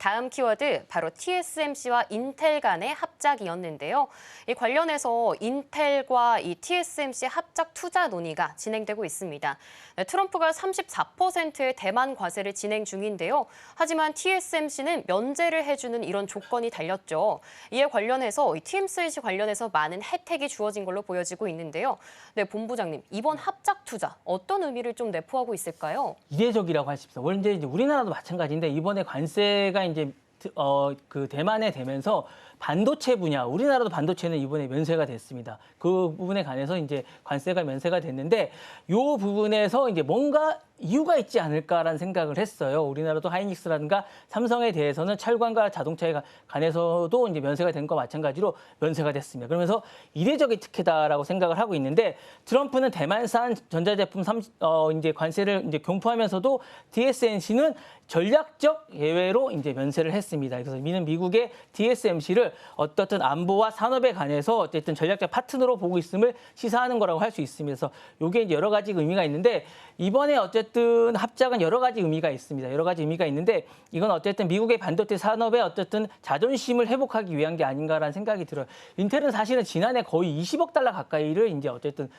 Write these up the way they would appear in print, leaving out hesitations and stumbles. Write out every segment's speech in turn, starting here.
다음 키워드 바로 TSMC와 인텔 간의 합작이었는데요. 이 관련해서 인텔과 이 TSMC 합작 투자 논의가 진행되고 있습니다. 트럼프가 34%의 대만 과세를 진행 중인데요. 하지만 TSMC는 면제를 해주는 이런 조건이 달렸죠. 이에 관련해서 이 TSMC 관련해서 많은 혜택이 주어진 걸로 보여지고 있는데요. 네, 본부장님, 이번 합작 투자 어떤 의미를 좀 내포하고 있을까요? 이례적이라고 할 수 있습니다. 원래 이제 우리나라도 마찬가지인데 이번에 관세가 이제 그 대만에 되면서 반도체 분야, 우리나라도 반도체는 이번에 면세가 됐습니다. 그 부분에 관해서 이제 관세가 면세가 됐는데 이 부분에서 이제 뭔가 이유가 있지 않을까라는 생각을 했어요. 우리나라도 하이닉스라든가 삼성에 대해서는 철강과 자동차에 관해서도 이제 면세가 된 거 마찬가지로 면세가 됐습니다. 그러면서 이례적인 특혜다라고 생각을 하고 있는데 트럼프는 대만산 전자제품 이제 관세를 이제 공포하면서도 TSMC는 전략적 예외로 이제 면세를 했습니다. 그래서 미는 미국의 TSMC를 어떻든 안보와 산업에 관해서 어쨌든 전략적 파트너로 보고 있음을 시사하는 거라고 할 수 있습니다. 그래서 이게 이제 여러 가지 의미가 있는데 이번에 어쨌든 합작은 여러 가지 의미가 있습니다. 여러 가지 의미가 있는데 이건 어쨌든 미국의 반도체 산업의 어쨌든 자존심을 회복하기 위한 게 아닌가라는 생각이 들어요. 인텔은 사실은 지난해 거의 20억 달러 가까이를 이제 어쨌든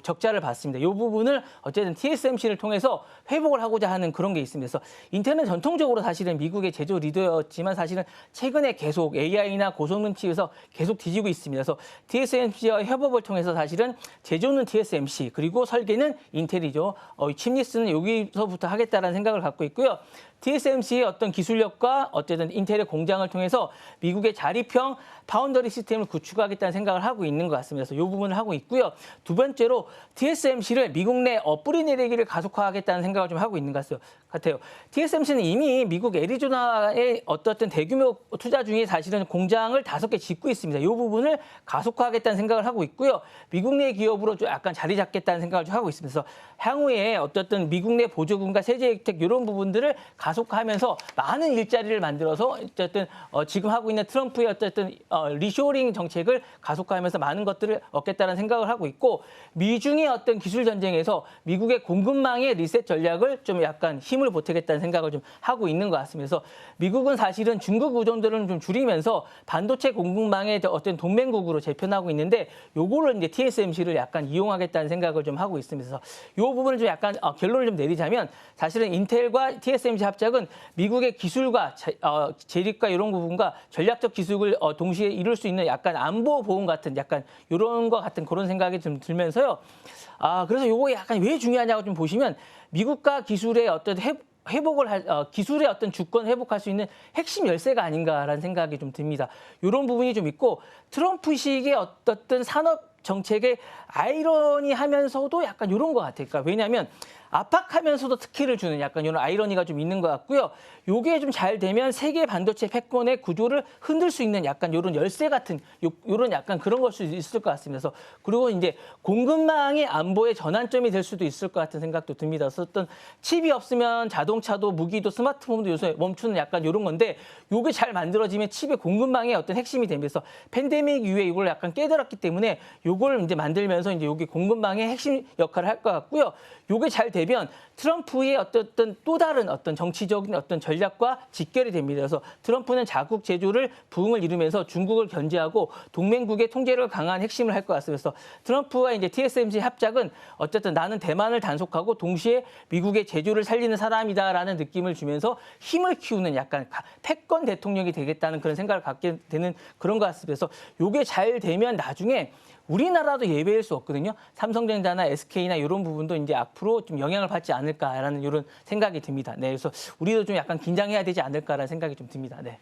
적자를 봤습니다. 이 부분을 어쨌든 TSMC를 통해서 회복을 하고자 하는 그런 게 있습니다. 그래서 인텔은 전통적으로 사실은 미국의 제조 리더였지만 사실은 최근에 계속 AI나 고성능 칩에서 계속 뒤지고 있습니다. 그래서 TSMC와 협업을 통해서 사실은 제조는 TSMC 그리고 설계는 인텔이죠. 칩리스는 여기서부터 하겠다라는 생각을 갖고 있고요. TSMC의 어떤 기술력과 어쨌든 인텔의 공장을 통해서 미국의 자립형 파운더리 시스템을 구축하겠다는 생각을 하고 있는 것 같습니다. 그래서 이 부분을 하고 있고요. 두 번째로 TSMC를 미국 내 뿌리 내리기를 가속화하겠다는 생각을 좀 하고 있는 것 같아요. TSMC는 이미 미국 애리조나의 어떤 대규모 투자 중에 사실은 공장을 5개 짓고 있습니다. 이 부분을 가속화하겠다는 생각을 하고 있고요. 미국 내 기업으로 좀 약간 자리 잡겠다는 생각을 좀 하고 있습니다. 그래서 향후에 어쨌든 미국 내 보조금과 세제 혜택 이런 부분들을 가속화하면서 많은 일자리를 만들어서 어쨌든 지금 하고 있는 트럼프의 어쨌든 리쇼링 정책을 가속화하면서 많은 것들을 얻겠다는 생각을 하고 있고 미중의 어떤 기술 전쟁에서 미국의 공급망의 리셋 전략을 좀 약간 힘을 보태겠다는 생각을 좀 하고 있는 것 같습니다. 그래서 미국은 사실은 중국 의존도를 좀 줄이면서 반도체 공급망의 어떤 동맹국으로 재편하고 있는데 요거를 이제 TSMC를 약간 이용하겠다는 생각을 좀 하고 있습니다. 그래서 요 부분을 좀 약간 결론을 좀 내리자면 사실은 인텔과 TSMC 합작은 미국의 기술과 재립과 이런 부분과 전략적 기술을 동시에 이룰 수 있는 약간 안보 보험 같은 약간 이런 것 같은 그런 생각이 좀 들면서요. 그래서 요거 약간 왜 중요하냐고 좀 보시면 미국과 기술의 어떤 회복을 기술의 어떤 주권 회복할 수 있는 핵심 열쇠가 아닌가라는 생각이 좀 듭니다. 이런 부분이 좀 있고 트럼프식의 어떤 산업 정책의 아이러니하면서도 약간 이런 것 같아요. 그러니까 왜냐하면 압박하면서도 특혜를 주는 약간 이런 아이러니가 좀 있는 것 같고요. 요게 좀 잘 되면 세계 반도체 패권의 구조를 흔들 수 있는 약간 이런 열쇠 같은 이런 약간 그런 걸 수 있을 것 같습니다. 그래서 그리고 이제 공급망의 안보의 전환점이 될 수도 있을 것 같은 생각도 듭니다. 그래서 어떤 칩이 없으면 자동차도 무기도 스마트폰도 요새 멈추는 약간 이런 건데 요게 잘 만들어지면 칩의 공급망의 어떤 핵심이 되면서 팬데믹 이후에 이걸 약간 깨달았기 때문에 요걸 이제 만들면서 이제 요게 공급망의 핵심 역할을 할 것 같고요. 요게 잘 되면 트럼프의 어떤 또 다른 어떤 정치적인 어떤 전략과 직결이 됩니다. 그래서 트럼프는 자국 제조를 부흥을 이루면서 중국을 견제하고 동맹국의 통제를 강한 핵심을 할 것 같습니다. 그래서 트럼프와 이제 TSMC 합작은 어쨌든 나는 대만을 단속하고 동시에 미국의 제조를 살리는 사람이다라는 느낌을 주면서 힘을 키우는 약간 패권 대통령이 되겠다는 그런 생각을 갖게 되는 그런 것 같습니다. 그래서 요게 잘 되면 나중에 우리나라도 예외일 수 없거든요. 삼성전자나 SK나 이런 부분도 이제 앞으로 좀 영향을 받지 않을까라는 이런 생각이 듭니다. 네, 그래서 우리도 좀 약간 긴장해야 되지 않을까라는 생각이 좀 듭니다. 네.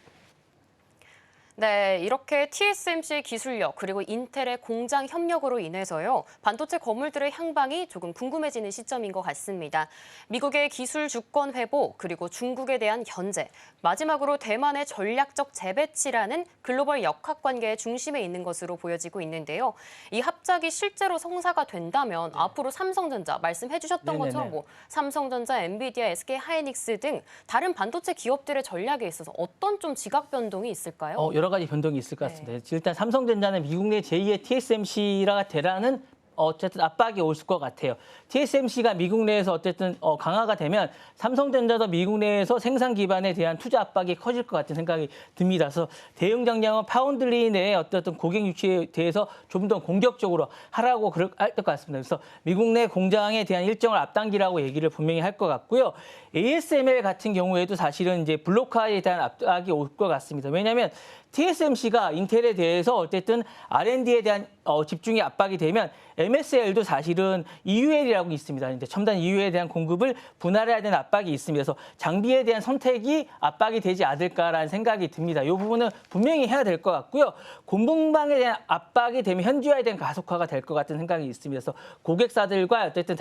네, 이렇게 TSMC 기술력 그리고 인텔의 공장 협력으로 인해서요. 반도체 거물들의 향방이 조금 궁금해지는 시점인 것 같습니다. 미국의 기술 주권 회복 그리고 중국에 대한 견제, 마지막으로 대만의 전략적 재배치라는 글로벌 역학관계의 중심에 있는 것으로 보여지고 있는데요. 이 합작이 실제로 성사가 된다면 앞으로 삼성전자 말씀해 주셨던 것처럼 뭐 삼성전자, 엔비디아, SK 하이닉스 등 다른 반도체 기업들의 전략에 있어서 어떤 좀 지각 변동이 있을까요? 여러 가지 변동이 있을 것 같습니다. 일단 삼성전자는 미국 내 제2의 TSMC가 되라는 어쨌든 압박이 올 것 같아요. TSMC가 미국 내에서 어쨌든 강화가 되면 삼성전자도 미국 내에서 생산 기반에 대한 투자 압박이 커질 것 같은 생각이 듭니다. 그래서 대응 전략은 파운드리 내의 어떤 고객 유치에 대해서 좀 더 공격적으로 하라고 할 것 같습니다. 그래서 미국 내 공장에 대한 일정을 앞당기라고 얘기를 분명히 할 것 같고요. ASML 같은 경우에도 사실은 이제 블록화에 대한 압박이 올 것 같습니다. 왜냐하면 TSMC가 인텔에 대해서 어쨌든 R&D에 대한 집중이 압박이 되면 MSL도 사실은 EUL이라고 있습니다. 이제 첨단 EUL에 대한 공급을 분할해야 되는 압박이 있습니다. 그래서 장비에 대한 선택이 압박이 되지 않을까라는 생각이 듭니다. 이 부분은 분명히 해야 될 것 같고요. 공급망에 대한 압박이 되면 현지화에 대한 가속화가 될 것 같은 생각이 있습니다. 그래서 고객사들과 어쨌든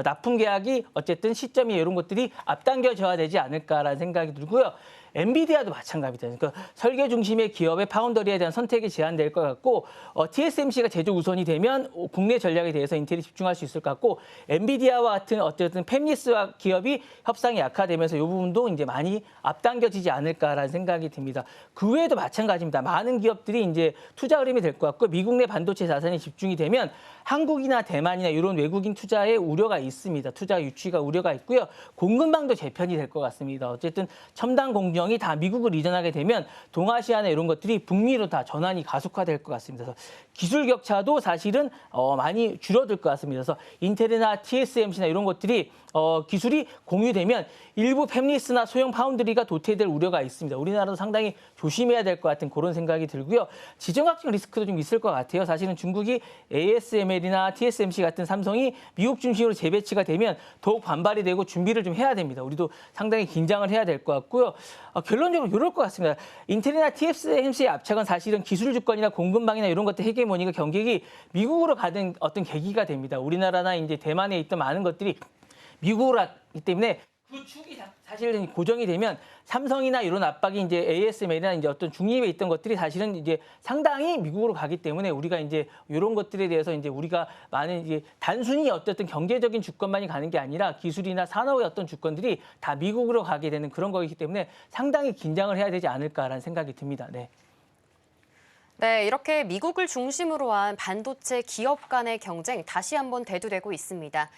납품 계약이 어쨌든 시점이 이런 것들이 앞당겨져야 되지 않을까라는 생각이 들고요. 엔비디아도 마찬가지입니다. 그러니까 설계 중심의 기업의 파운더리에 대한 선택이 제한될 것 같고 TSMC가 제조 우선이 되면 국내 전략에 대해서 인텔이 집중할 수 있을 것 같고 엔비디아와 같은 어쨌든 팹리스와 기업이 협상이 약화되면서 이 부분도 이제 많이 앞당겨지지 않을까라는 생각이 듭니다. 그 외에도 마찬가지입니다. 많은 기업들이 이제 투자 흐름이 될 것 같고 미국 내 반도체 자산이 집중이 되면 한국이나 대만이나 이런 외국인 투자에 우려가 있습니다. 투자 유치가 우려가 있고요. 공급망도 재편이 될 것 같습니다. 어쨌든 첨단 공정이 다 미국을 이전하게 되면 동아시아나 이런 것들이 북미로 다 전환이 가속화될 것 같습니다. 그래서 기술 격차도 사실은 많이 줄어들 것 같습니다. 그래서 인텔이나 TSMC나 이런 것들이 기술이 공유되면 일부 팹리스나 소형 파운드리가 도태될 우려가 있습니다. 우리나라도 상당히 조심해야 될 것 같은 그런 생각이 들고요. 지정학적 리스크도 좀 있을 것 같아요. 사실은 중국이 ASML이나 TSMC 같은 삼성이 미국 중심으로 재배치가 되면 더욱 반발이 되고 준비를 좀 해야 됩니다. 우리도 상당히 긴장을 해야 될 것 같고요. 결론적으로 이럴 것 같습니다. 인텔이나 TSMC의 압착은 사실은 기술 주권이나 공급망이나 이런 것들 헤게모니가 경쟁이 미국으로 가는 어떤 계기가 됩니다. 우리나라나 이제 대만에 있던 많은 것들이 미국으로 하기 때문에 그 축이 사실은 고정이 되면 삼성이나 이런 압박이 이제 ASML이나 이제 어떤 중립에 있던 것들이 사실은 이제 상당히 미국으로 가기 때문에 우리가 이제 이런 것들에 대해서 이제 우리가 많은 이제 단순히 어쨌든 경제적인 주권만이 가는 게 아니라 기술이나 산업의 어떤 주권들이 다 미국으로 가게 되는 그런 거이기 때문에 상당히 긴장을 해야 되지 않을까라는 생각이 듭니다. 네. 네, 이렇게 미국을 중심으로 한 반도체 기업 간의 경쟁 다시 한번 대두되고 있습니다.